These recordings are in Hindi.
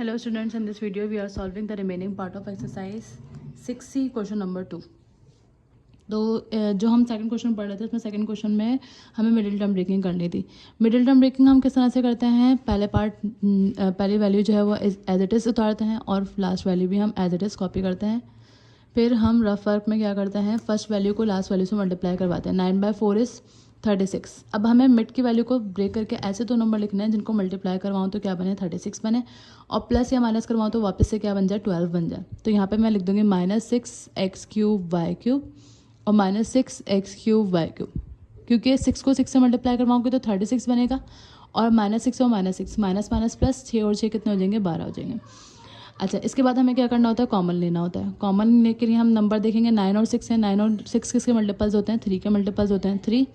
Hello students, in this video we are solving the remaining part of exercise 6C question number 2। तो जो हम सेकंड क्वेश्चन पढ़ रहे थे उसमें सेकंड क्वेश्चन में हमें मिडिल टर्म ब्रेकिंग करनी थी। मिडिल टर्म ब्रेकिंग हम किस तरह से करते हैं, पहली वैल्यू जो है वो एज इट इज़ उतारते हैं और लास्ट वैल्यू भी हम एज इट इज़ कॉपी करते हैं। फिर हम रफ वर्क में क्या करते हैं, फर्स्ट वैल्यू को लास्ट वैल्यू से मल्टीप्लाई करवाते हैं। 9/4 इज़ 36। अब हमें मिड की वैल्यू को ब्रेक करके ऐसे दो नंबर लिखने हैं जिनको मल्टीप्लाई करवाऊँ तो क्या बने, 36 बने, और प्लस या माइनस करवाऊँ तो वापस से क्या बन जाए, 12 बन जाए। तो यहाँ पे मैं लिख दूँगी -6x³ y³ और -6x³ y³, क्योंकि 6 को 6 से मल्टीप्लाई करवाऊँगी तो 36 बनेगा, और -6 और -6 माइनस माइनस प्लस 6 और 6 कितने हो जाएंगे, 12 हो जाएंगे। अच्छा, इसके बाद हमें क्या करना होता है, कॉमन लेना होता है। कॉमन लेने के लिए हम नंबर देखेंगे, 9 और 6 है। 9 और 6 किसके मल्टीपल्स होते हैं, 3 के मल्टीपल्स होते हैं। 3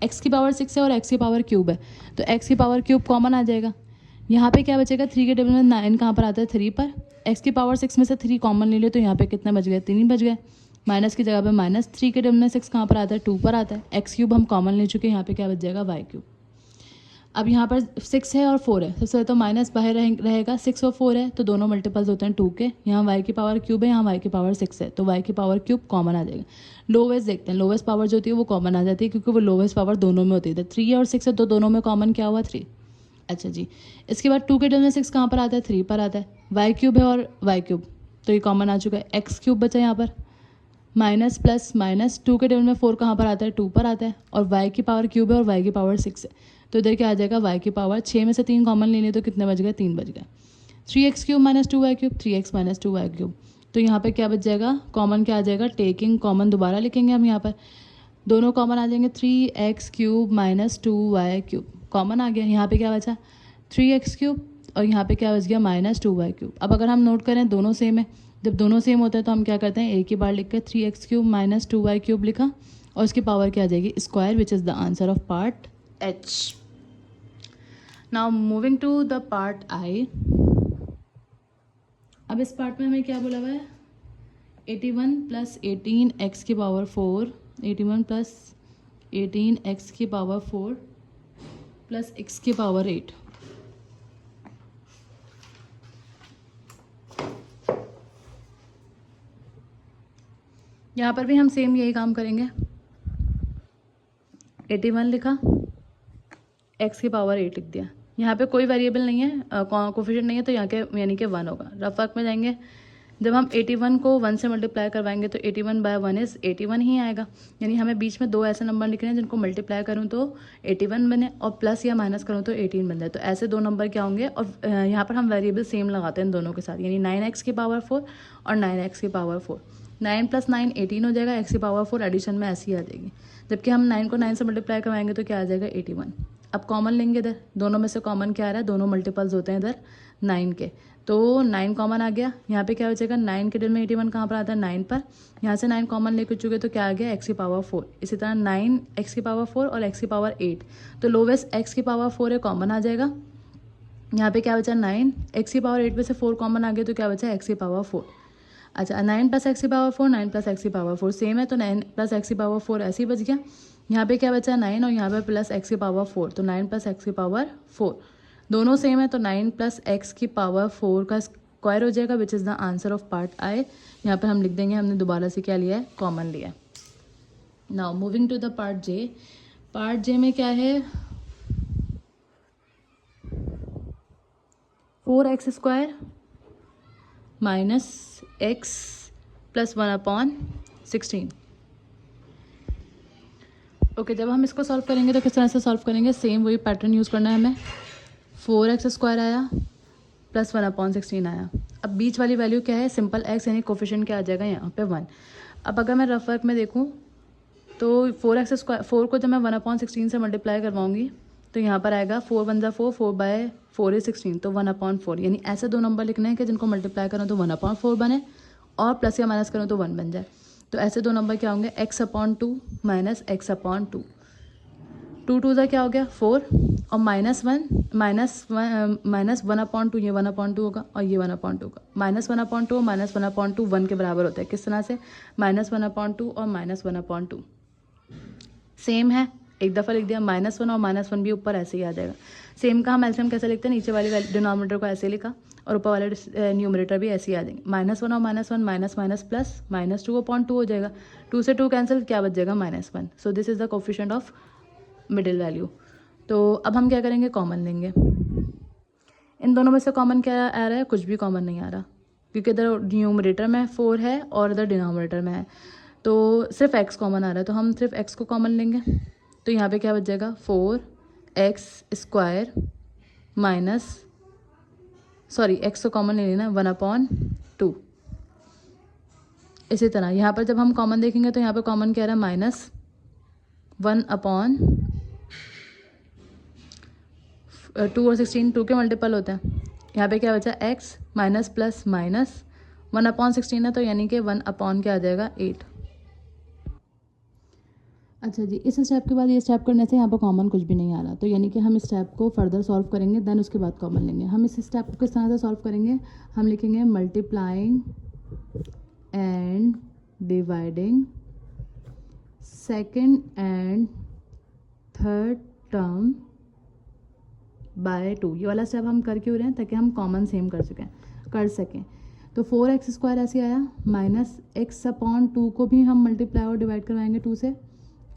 x की पावर 6 है और x की पावर क्यूब है, तो x की पावर क्यूब कॉमन आ जाएगा। यहाँ पे क्या बचेगा, 3 के टेबल में 9 कहाँ पर आता है, 3 पर। x की पावर 6 में से 3 कॉमन ले लियो तो यहाँ पे कितने बच गए, 3 बच गए। माइनस की जगह पे -3 के टेबल में 6 कहाँ पर आता है, 2 पर आता है। x³ हम कॉमन ले चुके हैं, यहाँ पे क्या बच जाएगा, y³। अब यहाँ पर 6 है और 4 है, सबसे तो माइनस बाहर रहेगा। 6 और 4 है तो दोनों मल्टीपल्स होते हैं 2 के। यहाँ y की पावर क्यूब है, यहाँ y की पावर 6 है, तो y की पावर क्यूब कॉमन आ जाएगा। लोवेस्ट देखते हैं, लोवेस्ट पावर जो होती है वो कॉमन आ जाती है, क्योंकि वो लोवेस्ट पावर दोनों में होती है। 3 और 6 है तो दोनों में कॉमन क्या हुआ, 3। अच्छा जी, इसके बाद 2 के टेबल में 6 कहाँ पर आता है, 3 पर आता है। y³ है और y³ तो ये कॉमन आ चुका है। x³ बचा यहाँ पर, माइनस प्लस माइनस, 2 के टेबल में 4 कहाँ पर आता है, 2 पर आता है, और y की पावर क्यूब है और y की पावर 6 है, तो इधर क्या आ जाएगा, y की पावर 6 में से 3 कॉमन लेने तो कितने बच गए, 3 बच गए। 3x³ - 2y³, 3x - 2y³, तो यहाँ पे क्या बच जाएगा, कॉमन क्या आ जाएगा, टेकिंग कॉमन दोबारा लिखेंगे हम। यहाँ पर दोनों कॉमन आ जाएंगे, 3x³ - 2y³ कॉमन आ गया। यहाँ पे क्या बचा, 3x³ और यहाँ पे क्या बच गया, -2y³। अब अगर हम नोट करें दोनों सेम है, जब दोनों सेम होता है तो हम क्या करते हैं, एक ही बार लिख कर 3x³ - 2y³ लिखा और इसकी पावर क्या आ जाएगी, square, which is the answer of part H। Now moving to the part I। अब इस पार्ट में हमें क्या बोला हुआ है, 81 + 18 x की पावर 4, 81 + 18 x की पावर 4 प्लस x की पावर 8। यहाँ पर भी हम सेम यही काम करेंगे। 81 लिखा, x की पावर 8 लिख दिया। यहाँ पे कोई वेरिएबल नहीं है, कोफिशिएंट नहीं है, तो यहाँ के यानी कि 1 होगा। रफ वर्क में जाएंगे, जब हम 81 को 1 से मल्टीप्लाई करवाएंगे तो 81/1 इज़ 81 ही आएगा। यानी हमें बीच में दो ऐसे नंबर लिखने हैं जिनको मल्टीप्लाई करूँ तो 81 बने और प्लस या माइनस करूँ तो 18 बन जाए। तो ऐसे दो नंबर क्या होंगे, और यहाँ पर हम वेरिएबल सेम लगाते हैं दोनों के साथ, यानी 9x की पावर 4 और 9x की पावर 4। 9 + 9 18 हो जाएगा, x की पावर 4 एडिशन में ऐसी आ जाएगी। जबकि हम 9 को 9 से मल्टीप्लाई करवाएंगे तो क्या आ जाएगा, 81। अब कॉमन लेंगे, इधर दोनों में से कॉमन क्या आ रहा है, दोनों मल्टीपल्स होते हैं इधर 9 के, तो 9 कॉमन आ गया। यहाँ पे क्या बचेगा, 9 के टेबल में 81 कहाँ पर आता है, 9 पर। यहाँ से 9 कॉमन लेकर चुके तो क्या आ गया, x की पावर 4। इसी तरह 9 x की पावर 4 और x की पावर 8, तो लोवेस्ट x की पावर 4 है, कॉमन आ जाएगा। यहाँ पे क्या बचा, 9 x की पावर 8 में से 4 कॉमन आ गया तो क्या बचा, x की पावर 4। अच्छा, 9 + x की पावर 4, 9 + x की पावर 4 सेम है, तो 9 + x की पावर 4 ऐसे ही बच गया। यहाँ पे क्या बचा, 9 और यहाँ पे प्लस x की पावर 4, तो 9 + x की पावर 4 दोनों सेम है, तो 9 + x की पावर 4 का स्क्वायर हो जाएगा, विच is the answer of part I। यहाँ पे हम लिख देंगे, हमने दोबारा से क्या लिया है, कॉमन लिया है। Now moving to the part J। Part J में क्या है, 4x² - x + 1/16। ओके, जब हम इसको सॉल्व करेंगे तो किस तरह से सॉल्व करेंगे, सेम वही पैटर्न यूज़ करना है हमें। 4x² आया प्लस 1/16 आया। अब बीच वाली वैल्यू क्या है, सिंपल x, यानी कोफिशिएंट क्या आ जाएगा यहाँ पे 1। अब अगर मैं रफ वर्क में देखूँ तो 4 को जब मैं 1/16 से मल्टीप्लाई करवाऊँगी तो यहाँ पर आएगा 4 × 1 = 4, 4/4 is 16, तो 1/4। यानी ऐसे दो नंबर लिखने हैं कि जिनको मल्टीप्लाई करूँ तो 1/4 बने और प्लस या माइनस करूँ तो 1 बन जाए। तो ऐसे दो नंबर क्या होंगे, x/2 - x/2। 2 2 क्या हो गया, 4 और -1 -1/2, ये 1/2 होगा और ये 1/2 होगा। -1/2 और -1/2 1 के बराबर होता है, किस तरह से, -1/2 और -1/2 सेम है, एक दफ़ा लिख दिया, -1 और -1 भी ऊपर ऐसे ही आ जाएगा। सेम का हम एलसीएम कैसे लिखते हैं, नीचे वाली डिनोमिनेटर को ऐसे लिखा और ऊपर वाले न्यूमरेटर भी ऐसे ही आ जाएंगे। -1 और -1 माइनस माइनस प्लस -2/2 हो जाएगा। 2 से 2 कैंसिल, क्या बच जाएगा -1। So this is the coefficient of middle value. तो अब हम क्या करेंगे, कॉमन लेंगे। इन दोनों में से कॉमन क्या आ रहा है, कुछ भी कॉमन नहीं आ रहा, क्योंकि इधर न्यूमरेटर में 4 है और इधर डिनोमिनेटर में है, तो सिर्फ x कॉमन आ रहा है। तो हम सिर्फ x को कॉमन लेंगे, तो यहाँ पे क्या बच जाएगा, 4x² माइनस, सॉरी x को कॉमन ले लेना, 1/2। इसी तरह यहाँ पर जब हम कॉमन देखेंगे तो यहाँ पे कॉमन क्या आ रहा है, -1/2 और 16 2 के मल्टीपल होते हैं। यहाँ पे क्या बचा, x माइनस प्लस माइनस 1/16 है, तो यानी कि 1/ क्या आ जाएगा, 8। अच्छा जी, इस स्टेप के बाद ये स्टेप करने से यहाँ पर कॉमन कुछ भी नहीं आ रहा, तो यानी कि हम इस स्टेप को फर्दर सॉल्व करेंगे, देन उसके बाद कॉमन लेंगे। हम इस स्टेप को किस तरह से सॉल्व करेंगे, हम लिखेंगे multiplying and dividing second and third term by 2। ये वाला स्टेप हम कर क्यों रहे हैं, ताकि हम कॉमन सेम कर सकें। तो 4x² ऐसे आया, माइनस x/2 को भी हम मल्टीप्लाई और डिवाइड करवाएंगे 2 से।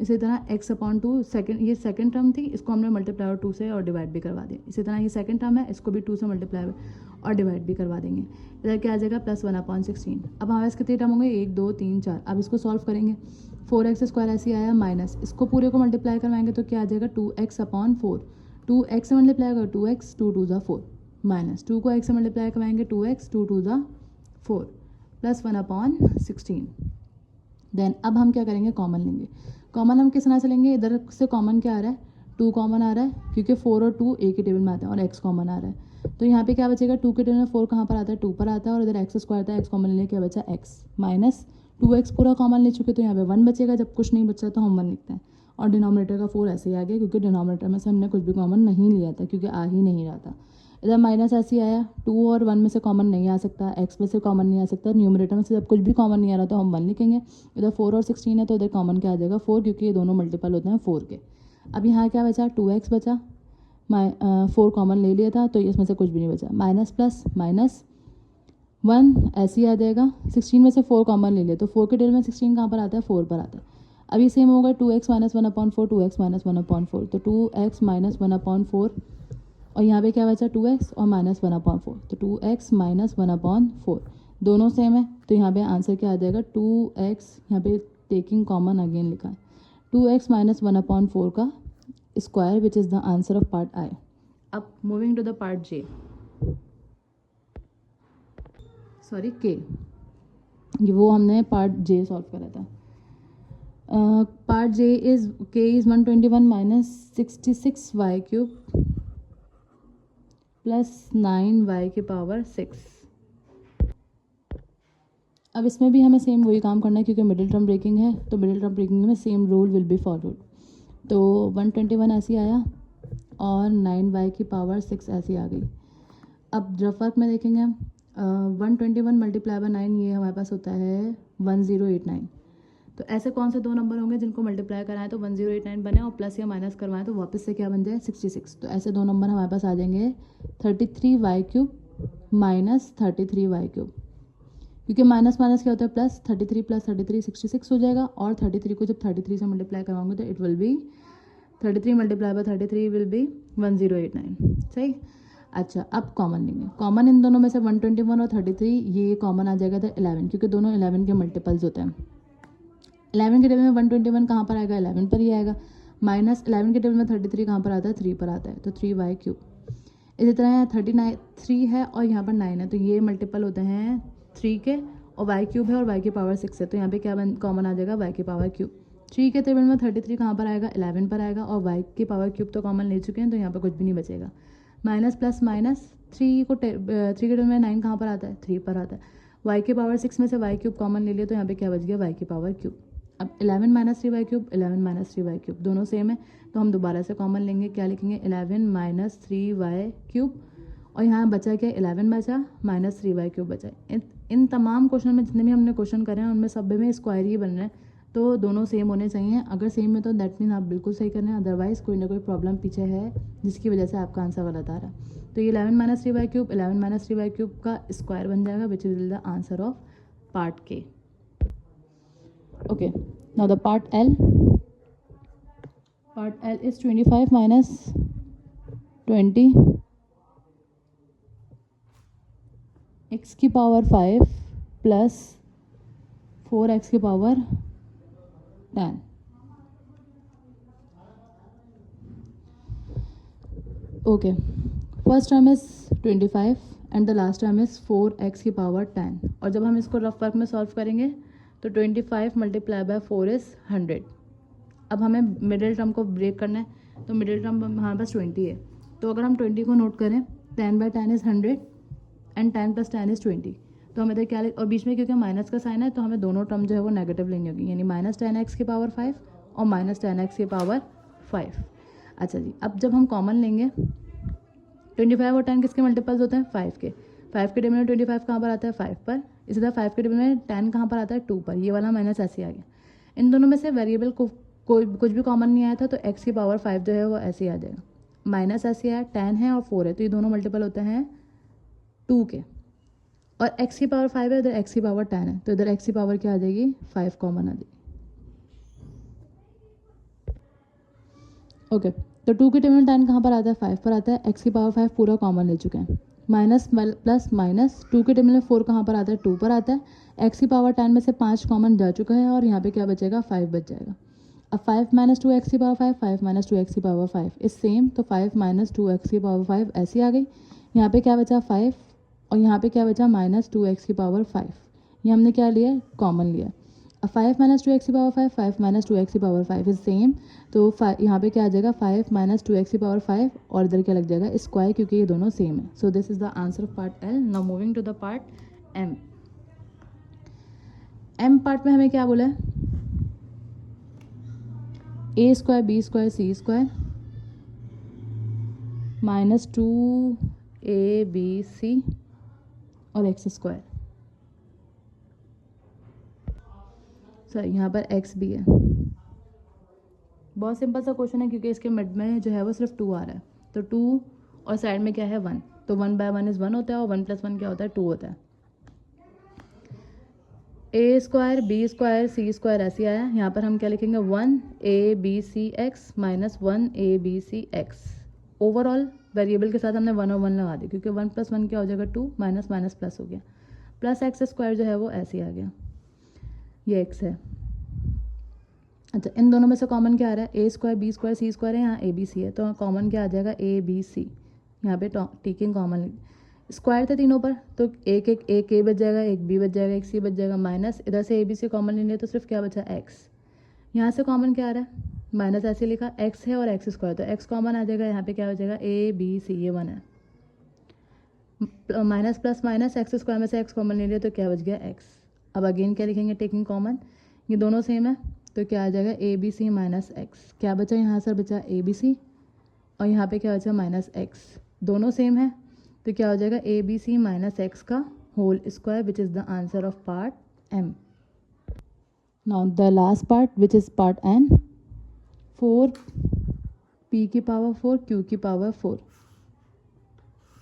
इसी तरह x/2 ये सेकंड टर्म थी, इसको हमने मल्टीप्लाई और 2 से और डिवाइड भी करवा दिया। इसी तरह ये सेकंड टर्म है, इसको भी 2 से मल्टीप्लाई और डिवाइड भी करवा देंगे। इधर क्या आ जाएगा, +1/16। अब हमारे पास कितने टर्म होंगे, 1 2 3 4। अब इसको सॉल्व करेंगे, 4x² ऐसे आया, माइनस इसको पूरे को मल्टीप्लाई करवाएंगे तो क्या आ जाएगा, 2x/4। 2x से मल्टीप्लाई करो 2x, 2 2 = 4, माइनस 2 को x से मल्टीप्लाई करवाएंगे 2x, 2 2 = 4, +1/16। देन अब हम क्या करेंगे, कॉमन लेंगे। कॉमन हम किस तरह से लेंगे, इधर से कॉमन क्या आ रहा है, 2 कॉमन आ रहा है, क्योंकि 4 और 2 एक ही टेबल में आते हैं, और x कॉमन आ रहा है। तो यहाँ पे क्या बचेगा, 2 के टेबल में 4 कहाँ पर आता है, 2 पर आता है, और इधर x² था, x कॉमन लेने क्या बचा, x माइनस 2x पूरा कॉमन ले चुके, तो यहाँ पे 1 बचेगा। जब कुछ नहीं बचा तो हम 1 लिखते हैं, और डिनोमिनेटर का 4 ऐसे ही आ गया, क्योंकि डिनोमिनेटर में से हमने कुछ भी कॉमन नहीं लिया था, क्योंकि आ ही नहीं रहा था। इधर माइनस ऐसे ही आया, 2 और 1 में से कॉमन नहीं आ सकता, x में से कॉमन नहीं आ सकता, न्यूमरेटर में से जब कुछ भी कॉमन नहीं आ रहा तो हम 1 लिखेंगे। इधर 4 और 16 है, तो इधर कॉमन क्या आ जाएगा, 4, क्योंकि ये दोनों मल्टीपल होते हैं 4 के। अब यहाँ क्या बचा, 2x बचा, 4 कॉमन ले लिया था, तो इसमें से कुछ भी नहीं बचा, माइनस प्लस माइनस 1 ऐसे ही आ जाएगा। 16 में से 4 कॉमन ले लिया, तो 4 के टेबल में 16 कहाँ पर आता है, 4 पर आता है। अभी सेम होगा, 2x - 1/4, 2x - 1/4, तो 2x - 1/4, और यहाँ पे क्या बचा, 2x और -1/4, तो 2x - 1/4 दोनों सेम है, तो यहाँ पे आंसर क्या आ जाएगा, 2x, यहाँ पे टेकिंग कॉमन अगेन लिखा है, 2x - 1/4 का square, which is the answer of part I. अब moving to the part J, sorry K, वो हमने पार्ट जे सॉल्व करा था। Part J is K is 121 - 66y³ + 9y⁶। अब इसमें भी हमें सेम वही काम करना है, क्योंकि मिडिल टर्म ब्रेकिंग है, तो मिडिल टर्म ब्रेकिंग में same rule will be followed. तो 121 ऐसी आया और 9y⁶ ऐसी आ गई। अब रफ वर्क में देखेंगे हम, 121 × 9, ये हमारे पास होता है 1089। तो ऐसे कौन से दो नंबर होंगे जिनको मल्टीप्लाई कराएं तो 1089 बने, और प्लस या माइनस करवाएं तो वापस से क्या बन जाए, 66। तो ऐसे दो नंबर हमारे पास आ जाएंगे 33y³ - 33y³, क्योंकि माइनस माइनस क्या होता है प्लस, 33 + 33 66 हो जाएगा, और 33 को जब 33 से मल्टीप्लाई करवाऊंगे तो it will be 33 × 33 will be 1089, सही। अच्छा, अब कॉमन लेंगे। कॉमन इन दोनों में से 121 और 33 ये कॉमन आ जाएगा, तो 11, क्योंकि दोनों 11 के मल्टीपल्स होते हैं। 11 के टेबल में 121 कहाँ पर आएगा, 11 पर ही आएगा, माइनस 11 के टेबल में 33 कहाँ पर आता है, 3 पर आता है, तो 3y³। इसी तरह यहाँ 3 है और यहाँ पर 9 है, तो ये मल्टीपल होते हैं 3 के, और y³ है और y⁶ है, तो यहाँ पे क्या कॉमन आ जाएगा, y⁵। 3 के टेबल में 33 कहाँ पर आएगा, 11 पर आएगा, और y⁵ तो कॉमन ले चुके हैं, तो यहाँ पर कुछ भी नहीं बचेगा। माइनस प्लस माइनस 3 के टेबल में 9 कहाँ पर आता है, 3 पर आता है, y⁵ में से y³ कॉमन ले लिया, तो यहाँ पे क्या बच गया, y⁵। अब 11 - 3y³, 11 - 3y³ दोनों सेम है, तो हम दोबारा से कॉमन लेंगे, क्या लिखेंगे, 11 - 3y³, और यहाँ बचा क्या, 11 बचा -3y³ बचा। इन तमाम क्वेश्चन में जितने भी हमने क्वेश्चन करे हैं उनमें सब में स्क्वायर ही बन रहे हैं, तो दोनों सेम होने चाहिए। अगर सेम है तो दैट मीन आप बिल्कुल सही कर रहे हैं, अदरवाइज़ कोई ना कोई प्रॉब्लम पीछे है जिसकी वजह से आपका आंसर गलत आ रहा है। तो ये 11 माइनस 3/3 11 माइनस 3/3 का स्क्वायर बन जाएगा, which is the answer of part K. Okay, now the part L. Part L is 25 minus 20 x की पावर 5 प्लस 4x की power 10। Okay, first term is 25 and the last term is 4x की पावर 10। और जब हम इसको रफ वर्क में सॉल्व करेंगे तो 25 मल्टीप्लाई बाय 4 इज 100। अब हमें मिडिल टर्म को ब्रेक करना है, तो मिडिल टर्म हमारे पास 20 है। तो अगर हम 20 को नोट करें, 10/10 इज़ 100 एंड 10 + 10 इज़ 20। तो हमें तो क्या, और बीच में क्योंकि माइनस का साइन है तो हमें दोनों टर्म जो है वो नेगेटिव लेनी होगी, यानी -10x की पावर 5 और -10x की पावर 5। अच्छा जी, अब जब हम कॉमन लेंगे, 25 और 10 किसके मल्टीपल्स होते हैं? 5 के। 5 के टेबल में 25 कहाँ पर आता है? 5 पर। इसी तरह 5 के टेबल में 10 कहाँ पर आता है? 2 पर। ये वाला माइनस ऐसे आ गया। इन दोनों में से वेरिएबल को कोई कुछ भी कॉमन नहीं आया था, तो x की पावर 5 जो है वो ऐसे ही आ जाएगा। माइनस ऐसे आया, 10 है और 4 है, तो ये दोनों मल्टीपल होते हैं 2 के। और x की पावर 5 है, इधर x की पावर 10 है, तो इधर x की पावर क्या आ जाएगी? 5 कॉमन आ जाएगी। ओके, तो 2 के टेबल में 10 कहाँ पर आता है? 5 पर आता है। x की पावर 5 पूरा कॉमन ले चुके हैं। माइनस प्लस माइनस, 2 के टेबल में 4 कहाँ पर आता है? 2 पर आता है। x की पावर 10 में से 5 कॉमन जा चुका है और यहाँ पे क्या बचेगा? 5 बच जाएगा। अब 5 - 2x की पावर 5, 5 - 2x की पावर 5 इज सेम, तो 5 - 2x की पावर 5 ऐसी आ गई। यहाँ पे क्या बचा? 5 और यहाँ पे क्या बचा? -2x की पावर 5। ये हमने क्या लिया? कॉमन लिया। अब 5 - 2x की पावर 5, 5 - 2x की पावर 5 इज सेम, तो यहाँ पे क्या आ जाएगा? 5 - 2x की पावर 5 और इधर क्या लग जाएगा? स्क्वायर, क्योंकि ये दोनों सेम है। So this is the answer of part L. Now moving to the part M. M part में हमें क्या बोला है? a square b square c square -2abc और x स्क्वायर। सर यहाँ पर x भी है। बहुत सिंपल सा क्वेश्चन है, क्योंकि इसके मिड में जो है वो सिर्फ 2 आ रहा है, तो 2 और साइड में क्या है? 1, तो 1/1 इज 1 होता है और 1 + 1 क्या होता है? 2 होता है। a square b square c square ऐसे आया। यहाँ पर हम क्या लिखेंगे? 1abcx - 1abcx। ओवरऑल वेरिएबल के साथ हमने 1 और 1 लगा दी, क्योंकि 1 + 1 क्या हो जाएगा? 2, माइनस माइनस प्लस हो गया, प्लस एक्स स्क्वायर जो है वो ऐसे ही आ गया, ये x है। अच्छा, इन दोनों में से कॉमन क्या आ रहा है? a square b square c square है, यहाँ a b c है, तो कॉमन क्या आ जाएगा? a b c। यहाँ पे टीकिंग कॉमन स्क्वायर थे तीनों पर, तो एक a बच जाएगा, एक b बच जाएगा, एक c बच जाएगा, माइनस इधर से a b c कॉमन ले लिया तो सिर्फ क्या बचा? x। यहाँ से कॉमन क्या आ रहा है? माइनस ऐसे लिखा, x है और x स्क्वायर, तो x कॉमन आ जाएगा। यहाँ पे क्या बचेगा? a b c, ये 1 है। Minus plus minus, x square में से x कॉमन ले लिया तो क्या बच गया? x। अब अगेन क्या लिखेंगे? टेकिंग कॉमन, ये दोनों सेम है, तो क्या आ जाएगा? A B C minus X. क्या बचा यहाँ? सर बचा ए बी सी और यहाँ पे क्या बचा? Minus x. दोनों सेम है, तो क्या हो जाएगा? A B C minus X का whole square, which is the answer of part M. Now the last part, which is part N. 4 p की पावर 4 q की power 4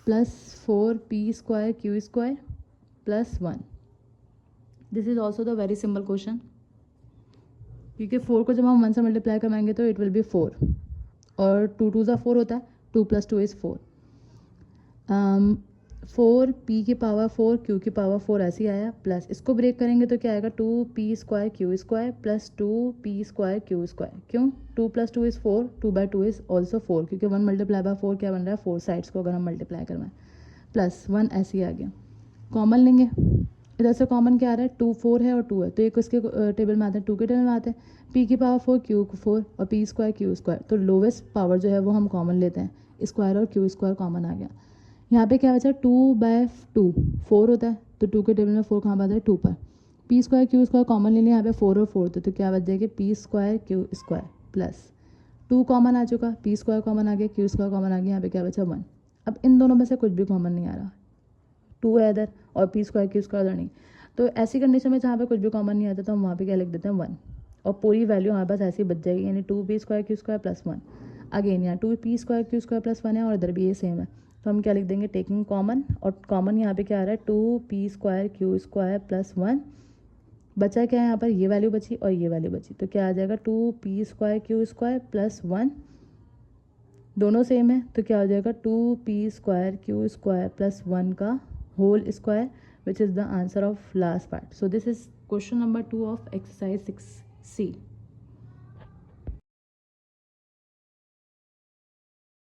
plus 4p square q square plus 1। This is also the very simple question, क्योंकि 4 को जब हम 1 से मल्टीप्लाई करवाएंगे तो इट विल बी 4 और 2 2 4 होता है, 2 + 2 इज़ 4। 4 p की पावर 4 q की पावर 4 ऐसे ही आया, प्लस इसको ब्रेक करेंगे तो क्या आएगा? 2p square q square plus 2p square q square. क्यों? 2 + 2 इज़ 4, 2/2 इज़ ऑल्सो 4, क्योंकि 1 मल्टीप्लाई बाय 4 क्या बन रहा है? 4 साइड्स को अगर हम मल्टीप्लाई करवाएं, प्लस 1 ऐसे ही आ गया। कॉमन लेंगे, इधर से कॉमन क्या आ रहा है? 2 4 है और 2 है, तो एक उसके टेबल में आते हैं, 2 के टेबल में आते हैं। p की पावर 4 q 4 और p स्क्वायर q स्क्वायर, तो लोवेस्ट पावर जो है वो हम कॉमन लेते हैं, स्क्वायर और q स्क्वायर कॉमन आ गया। यहाँ पे क्या बचा? 2/2 4 होता है, तो 2 के टेबल में 4 कहाँ पर आता है? 2 पर। p square q square common ले लिया, यहाँ पे 4 और 4 थे, तो क्या बच जाएगी? p square q square plus 2 common आ चुका, p स्क्वायर कॉमन आ गया, q स्क्वायर कॉमन आ गया, यहाँ पे क्या बचा? 1। अब इन दोनों में से कुछ भी कॉमन नहीं आ रहा, 2 है इधर और p स्क्वायर q स्क्वायर इधर नहीं, तो ऐसी कंडीशन में जहाँ पे कुछ भी कॉमन नहीं आता तो हम वहाँ पे क्या लिख देते हैं? 1। और पूरी वैल्यू हमारे पास ऐसी बच जाएगी, यानी 2p² q² प्लस 1। अगेन यहाँ 2p² q² प्लस 1 है और इधर भी ये सेम है, तो हम क्या लिख देंगे, टेकिंग कॉमन, और कॉमन यहाँ पे क्या आ रहा है, 2p² q² प्लस 1। बचा क्या है यहाँ पर, ये वैल्यू बची और ये वैल्यू बची, तो क्या आ जाएगा 2p² q² प्लस 1, दोनों सेम है, तो क्या हो जाएगा 2p² q² प्लस 1 का whole square, which is the answer of last part. So this is question number 2 of exercise 6C।